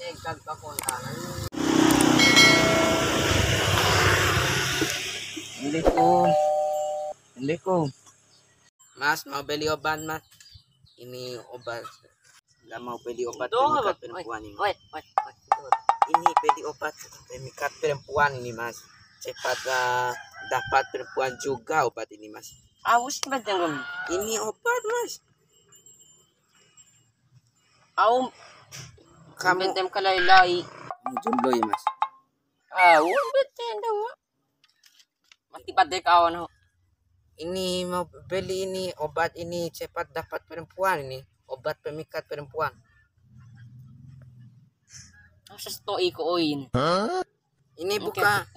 Assalamualaikum. Mas, mau beli obat, Mas? Ini obat. Nggak mau beli obat pemikat perempuan ini. Ini beli obat pemikat perempuan ini, Mas. Cepat dapat perempuan juga obat ini, Mas. Aus badang. Ini obat, Mas. Au Kamu bentem kalaylay. jomblo ya, Mas? Au betem daw. Mati padek awan ho. Ini mau beli ini obat ini cepat dapat perempuan ini. Obat pemikat perempuan. Asa stoi ko oin. Ini bukan.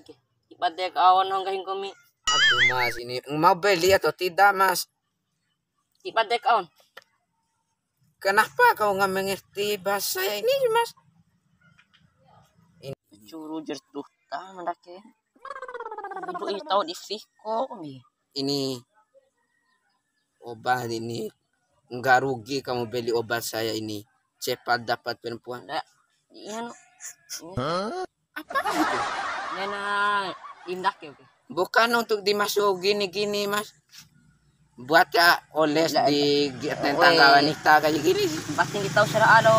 Ipadek awan ho gahin kami. Aduh, Mas, ini mau beli atau tidak, Mas? Ipadek awan. Kenapa kau nggak mengerti bahasa ini, Mas? Curu jertuh ta mandake. Ibu tahu di fiko kami. Ini obat ini nggak rugi kamu beli obat saya ini. Cepat dapat perempuan. Yan. Apa itu? Nena indak ya. Bukan untuk dimasuk gini-gini, Mas. Buat ya oles di tentang wanita kayak gini. Pasti kita usah alo.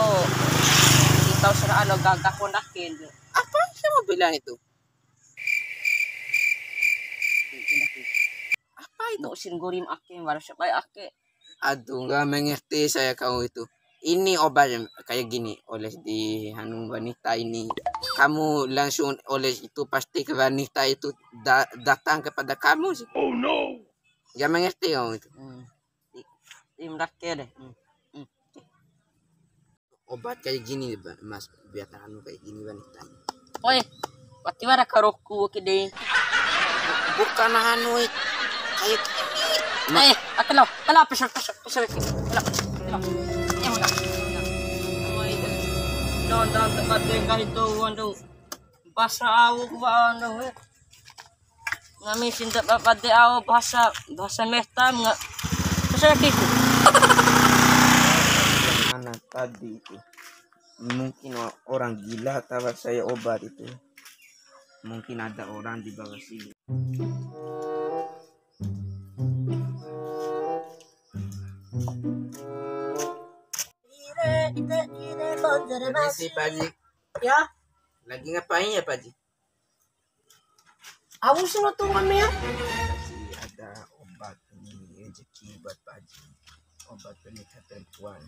Kita usah alo gagak kondakin. Apa saya mau bilang itu? Apa itu? No singurim ake baru sabay ake. Aduh, nggak mengerti saya kamu itu. Ini obat yang kayak gini, oles di hanung wanita ini. Kamu langsung oles itu pasti ke wanita itu datang kepada kamu sih. Oh no. Nggak mengerti kamu itu. Imdak ke deh. Obat kayak gini, Mas. Biar anu kayak gini wanita. Oi, pati wara karoku kide. Bukan anu kayak gini. Akalaw, pesok. Don tempat kahit ando bahasa awo ba ando ngami sinta papade awo bahasa mehtam nga kasakit Mana tadi itu mungkin orang gila tahu saya obat itu, mungkin ada orang di bawah sini. Si Paji. ya Lagi ngapain ya, Paji? awo sinuto kami ya Paji, ada obat ini rezeki buat Paji. Obat pemikat perempuan.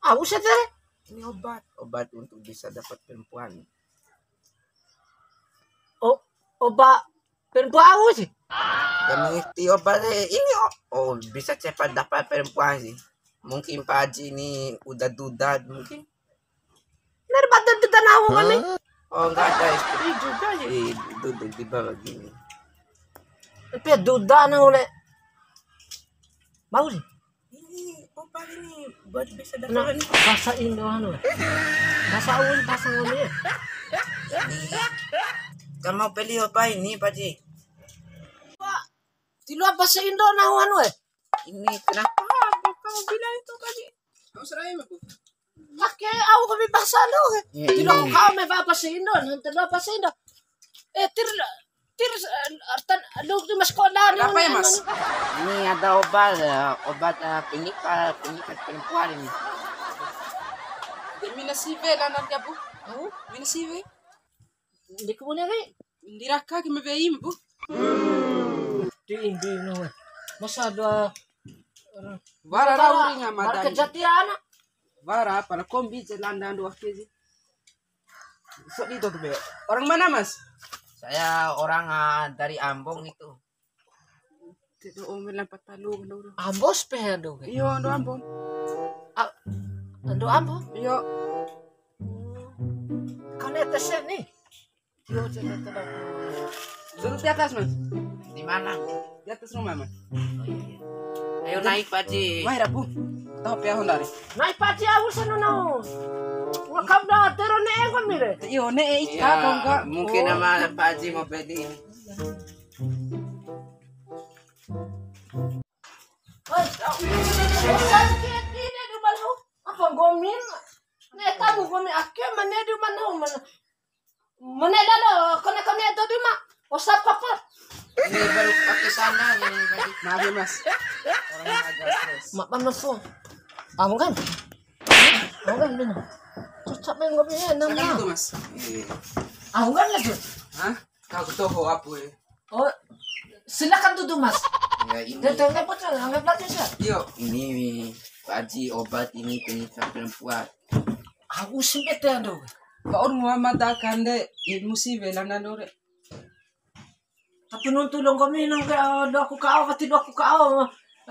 awo sa tare Ini obat untuk bisa dapat perempuan. oba perempuan awo sih Dan mengerti obat ini bisa cepat dapat perempuan sih. Mungkin Paji ini udah duda mungkin. narbatan tanawo kami Oh, enggak ada istri juga jadi duduk di bawah gini. tapi duda na uli bagus Ini obat ini buat bisa dapat na perempuan. bahasa Indo ano bahasa awon bahasa ngami ya Kamu mau beli obat ini, Paji? tilo bahasa Indo na ano Ini kenapa kamu bilang itu, Paji? Kamu serai aku. Pakai awo kami bahasa lo tilo ko kami bahasa Indo tilo bahasa Indo tir artan lug di maskola Apa ya, Mas? Ini ada obat pemikat perempuan ini. Minasive la nanti bu. Minasive. Hindi ko muna rin. Hindi raka kami veim bu. Hindi no. Masado Vara rauri nga Marka madani. jatiana. Vara para kombi jelanda ando wakezi. So dito tuh be. Orang mana, Mas? Saya orang dari Ambon itu. Tidak omel lang patalo ano. Ambos pehado. Iyo ando ambon. Ando ambo. Iyo. Kaneta siya ni. Yo siya talaga. Duduk di atas, Mas. Di mana? Di atas rumah, Mas. Ayo naik, Paji. Mahirap bu. Tahu piyahon dari. Naipati ako sa no. Wakam na pero ne ko mire. Iyo ne Ya, kau enggak. mungkin nama Paji mau beli. Ay, sakit ini di balaw. Ako gomin. Ne tamu kami akke mane di mana mane lalo kena kami itu di mak. Usap kapat. Ini baru pakai sana ini tadi. Maaf ya mas. Orang yang agak stres. Mak panas po. Kamu kan? Kamu kan benar. Cocok main kopi enak Silakan lah. itu mas. Aku kan lagi. Hah? Kau ketoho apa ya? Oh, silakan duduk mas. Ya ini. Datang ke pocong, anggap lagi sih. Yuk. Ini Pak Haji obat ini pengikat perempuan. Aku sempit ya dong. Kau Muhammad akan deh ilmu sih belanda dore. Tapi nun tulong kami nang do aku kau pati do aku kau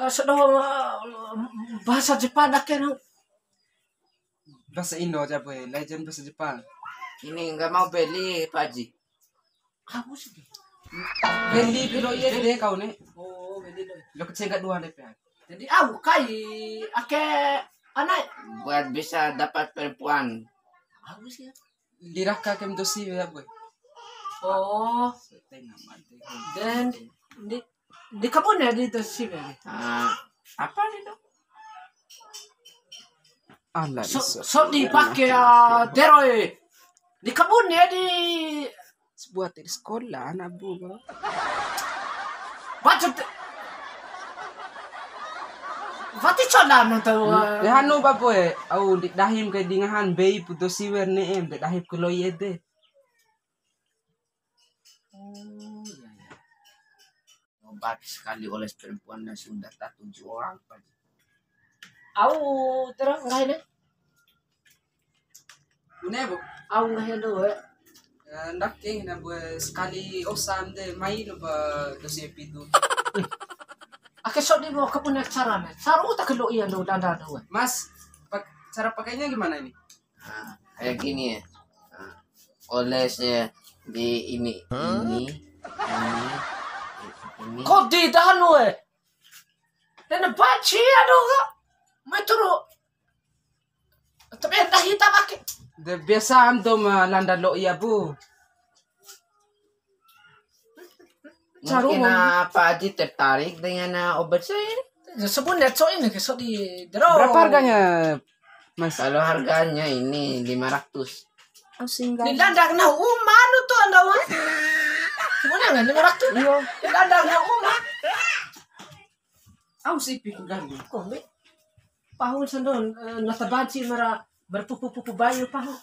sudah bahasa Jepang dah kan. Bahasa Indo aja boy, legend bahasa Jepang. Ini enggak mau beli Pak Haji. Aku sih. Beli pero iya deh kau nih. Oh, beli dong. Lo kecengkat dua deh pak. Jadi aku kai ake anak. Buat bisa dapat perempuan. Aku sih. Lirah kakem dosi ya boy. Oh, dan di kebun ya di itu sih. Apa itu? Allah So dipakai deroy. Di kebun ya di sebuah di sekolah anak bu bro. Bacot. Vati cola no to. Ya hanu ba boy, au di dahim ke dingahan bei puto siwer ne em de dahim kulo yede. Obat sekali oleh perempuan dan sudah tak 7 orang Pak Haji. Au terang nggak ini? Une bu. Au nggak do. Ndak ke na bu sekali osam de mai lo ba dosi pitu. Ake so di mau kebun cara nih. Saru tak kelo iya do danda do. Mas, cara pakainya gimana ini? Kayak gini ya. Olesnya di ini. Kok di danu dan baci aduh kak. Metro. Tapi dah hitam pakai. De biasa am to landa lo iya bu. Mungkin Pak Haji tertarik dengan obat saya ini. Sebenarnya so ini so di draw. Berapa harganya? Mas. Kalau harganya ini 500. Di landang na umano to anda wa. Sebenarnya nggak 500. Iyo. Di landang na umano. Au sipik gani. Kok be? Pahun sandon natabanci mara berpupu-pupu bayu pahun.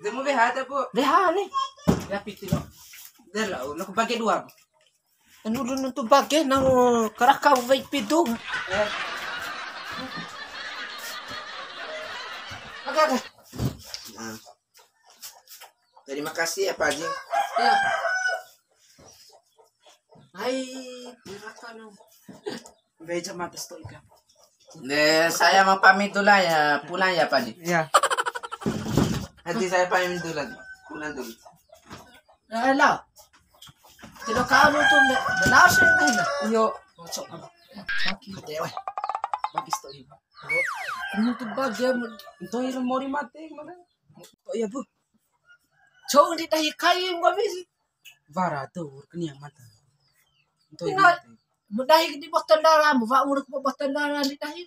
Demo be hata bu. Deha nih. Ya pitilo. Dela, lo pakai dua. Anu dun tu bagay nang karaka wait pitu. Agak. Nah. Terima kasih ya Pak Haji. Ya. Hai, karaka nang. Beja mata sto ikan. Saya mau pamit dulu ya, pulang ya Pak Haji. Ya. Nanti saya pamit dulu. Pulang dulu. Ala. Tilo ka ano to dalasin na na. Iyo. Masok ka. Dewa. Bagis to iba. Ano to bagay mo? Ito ilo mori mate mana? Oh iya bu. So hindi tayo kayo mo bisi. Vara to kenia mata. Ito Ina, mo dahil di baktan dara mo, va mo ko baktan dara ni tayo.